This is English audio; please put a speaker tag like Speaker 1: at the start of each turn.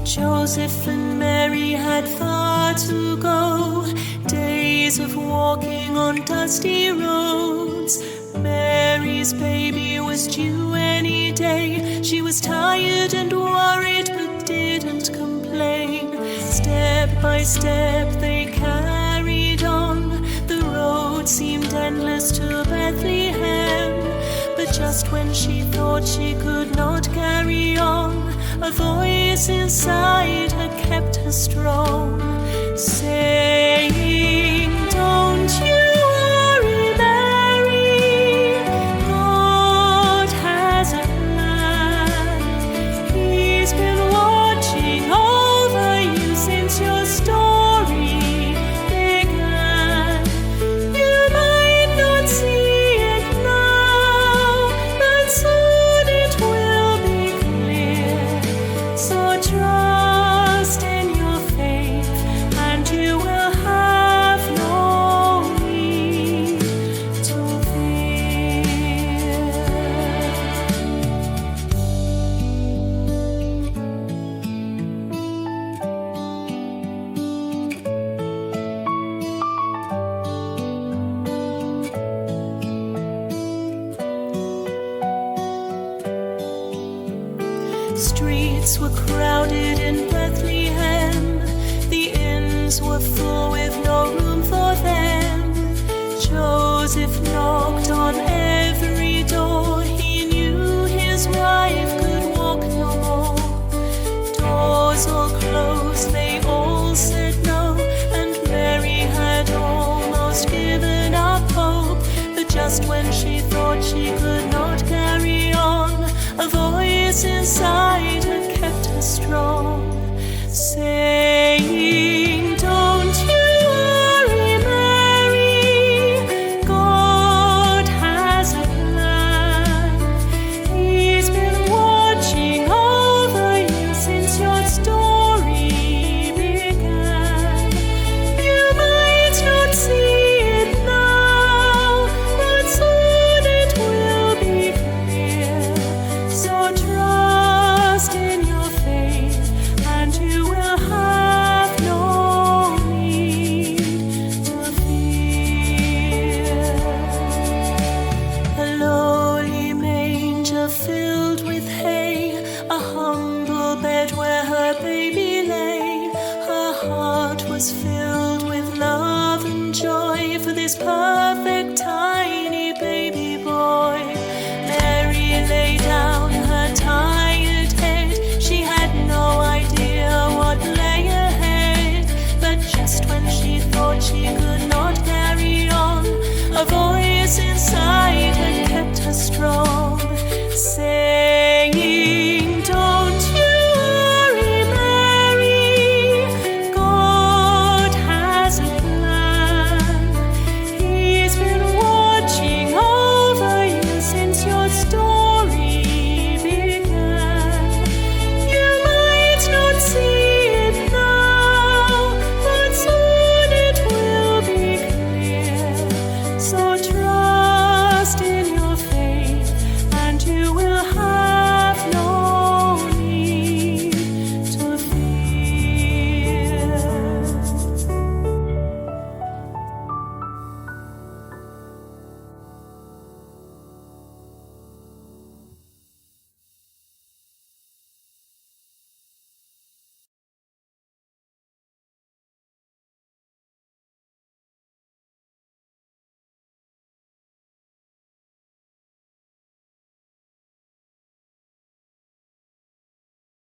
Speaker 1: Joseph and Mary had far to go, days of walking on dusty roads. Mary's baby was due any day. She was tired and worried but didn't complain. Step by step they carried on. The road seemed endless to Bethlehem. But just when she thought she could not carry on, a voice inside her kept her strong, saying, "Don't you worry, Mary, God has a plan. He's been watching over you since your story began. You might not see it now, but soon it will be clear. So trust in your faith, and you will have no need to fear." Streets were crowded in Bethlehem. The inns were full with no room for them. Joseph knocked on every door. He knew his wife could walk no more. Doors all closed, they all said no, and Mary had almost given up hope. But just when she thought she could not carry on, a voice inside her kept her strong, saying, "Don't you worry, Mary, God has a plan. He's been watching over you since your story began. You might not see it now, but soon it will be clear. So trust in your faith, and you will have no need to fear." A lowly manger filled with hay, a humble bed where her baby lay. Her heart was filled